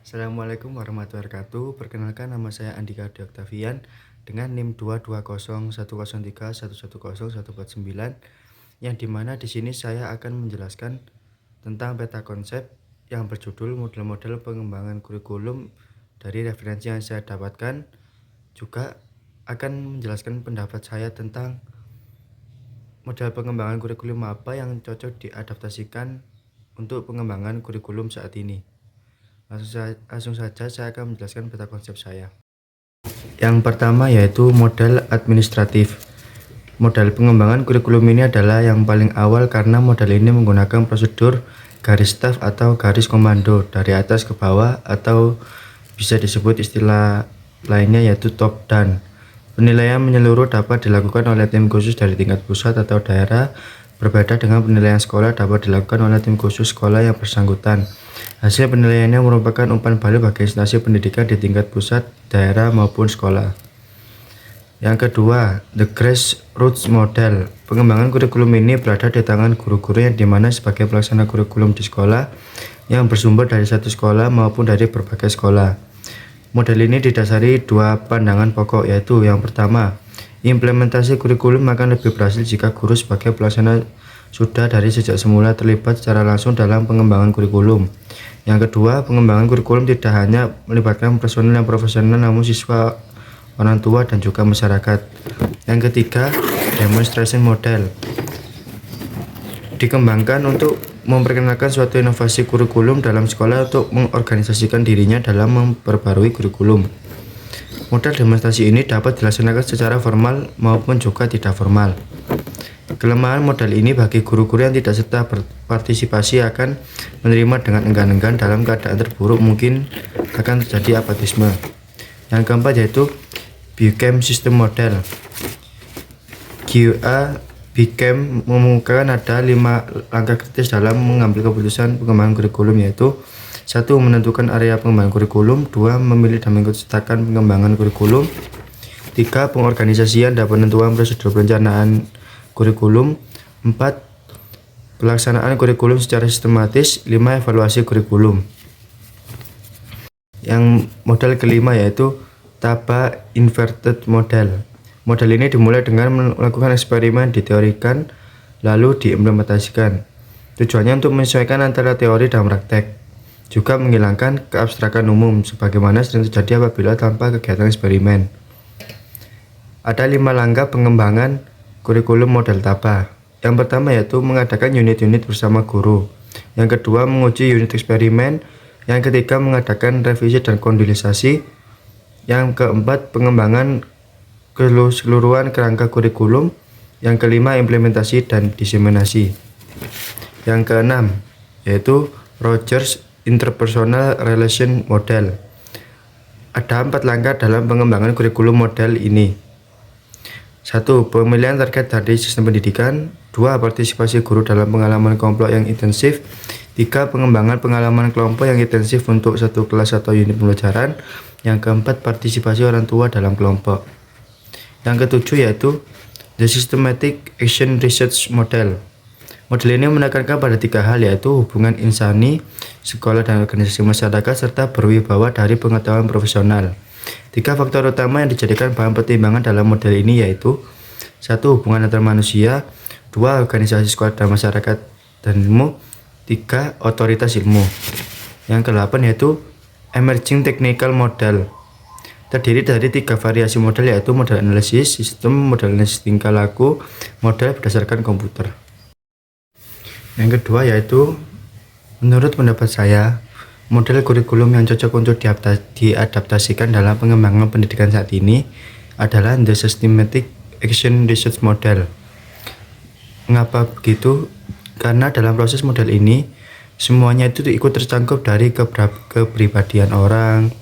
Assalamualaikum warahmatullahi wabarakatuh. Perkenalkan, nama saya Andika Adi Oktavian dengan NIM 2201011011049, yang dimana di sini saya akan menjelaskan tentang peta konsep yang berjudul model-model pengembangan kurikulum dari referensi yang saya dapatkan. Juga akan menjelaskan pendapat saya tentang model pengembangan kurikulum apa yang cocok diadaptasikan untuk pengembangan kurikulum saat ini. Langsung saja saya akan menjelaskan peta konsep saya. Yang pertama yaitu model administratif. Model pengembangan kurikulum ini adalah yang paling awal karena model ini menggunakan prosedur garis staf atau garis komando dari atas ke bawah, atau bisa disebut istilah lainnya yaitu top down. Penilaian menyeluruh dapat dilakukan oleh tim khusus dari tingkat pusat atau daerah, berbeda dengan penilaian sekolah dapat dilakukan oleh tim khusus sekolah yang bersangkutan. Hasil penilaiannya merupakan umpan balik bagi instansi pendidikan di tingkat pusat, daerah, maupun sekolah. Yang kedua, the grassroots model. Pengembangan kurikulum ini berada di tangan guru-guru yang dimana sebagai pelaksana kurikulum di sekolah yang bersumber dari satu sekolah maupun dari berbagai sekolah. Model ini didasari dua pandangan pokok, yaitu yang pertama, implementasi kurikulum akan lebih berhasil jika guru sebagai pelaksana sudah dari sejak semula terlibat secara langsung dalam pengembangan kurikulum. Yang kedua, pengembangan kurikulum tidak hanya melibatkan personel yang profesional, namun siswa, orang tua, dan juga masyarakat. Yang ketiga, demonstration model dikembangkan untuk memperkenalkan suatu inovasi kurikulum dalam sekolah untuk mengorganisasikan dirinya dalam memperbarui kurikulum. Model demonstrasi ini dapat dilaksanakan secara formal maupun juga tidak formal. Kelemahan model ini bagi guru-guru yang tidak serta berpartisipasi akan menerima dengan enggan-enggan. Dalam keadaan terburuk mungkin akan terjadi apatisme. Yang keempat yaitu Buchem System Model. GUA Buchem mengemukakan ada 5 langkah kritis dalam mengambil keputusan pengembangan kurikulum, yaitu 1. Menentukan area pengembangan kurikulum. 2. Memilih dan mengikutsertakan pengembangan kurikulum. 3. Pengorganisasian dan penentuan prosedur perencanaan kurikulum. 4. Pelaksanaan kurikulum secara sistematis. 5. Evaluasi kurikulum. Yang model kelima yaitu Taba Inverted Model. Model ini dimulai dengan melakukan eksperimen, diteorikan, lalu diimplementasikan. Tujuannya untuk menyesuaikan antara teori dan praktek, juga menghilangkan keabstrakan umum, sebagaimana sering terjadi apabila tanpa kegiatan eksperimen. Ada 5 langkah pengembangan kurikulum model Taba. Yang pertama yaitu mengadakan unit-unit bersama guru. Yang kedua, menguji unit eksperimen. Yang ketiga, mengadakan revisi dan konsolidasi. Yang keempat, pengembangan keseluruhan kerangka kurikulum. Yang kelima, implementasi dan diseminasi. Yang keenam yaitu Rogers Interpersonal Relation Model. Ada 4 langkah dalam pengembangan kurikulum model ini. 1. Pemilihan target dari sistem pendidikan. 2. Partisipasi guru dalam pengalaman kelompok yang intensif. 3. Pengembangan pengalaman kelompok yang intensif untuk satu kelas atau unit pembelajaran. Yang keempat, partisipasi orang tua dalam kelompok. Yang ketujuh yaitu The Systematic Action Research Model. Model ini menekankan pada 3 hal, yaitu hubungan insani, sekolah dan organisasi masyarakat, serta berwibawa dari pengetahuan profesional. 3 faktor utama yang dijadikan bahan pertimbangan dalam model ini yaitu 1. Hubungan antar manusia. 2. Organisasi sekolah dan masyarakat dan ilmu. 3. Otoritas ilmu. Yang ke-8 yaitu Emerging Technical Model. Terdiri dari 3 variasi model, yaitu model analisis sistem, model analisis tingkah laku, model berdasarkan komputer. Yang kedua yaitu, menurut pendapat saya, model kurikulum yang cocok untuk diadaptasikan dalam pengembangan pendidikan saat ini adalah The Systematic Action Research Model. Mengapa begitu? Karena dalam proses model ini, semuanya itu ikut tercangkup dari kepribadian orang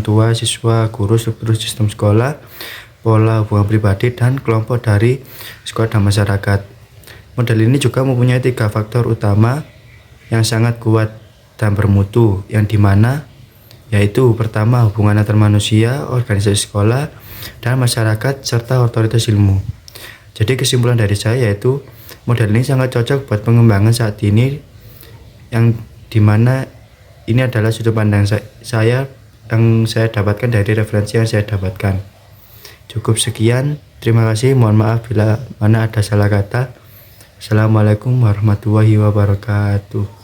tua, siswa, guru, struktur sistem sekolah, pola hubungan pribadi, dan kelompok dari sekolah dan masyarakat. Model ini juga mempunyai 3 faktor utama yang sangat kuat dan bermutu, yang dimana yaitu pertama, hubungan antar manusia, organisasi sekolah dan masyarakat, serta otoritas ilmu. Jadi kesimpulan dari saya yaitu model ini sangat cocok buat pengembangan saat ini, yang dimana ini adalah sudut pandang saya yang saya dapatkan dari referensi yang saya dapatkan. Cukup sekian, terima kasih, mohon maaf bila mana ada salah kata. Assalamualaikum warahmatullahi wabarakatuh.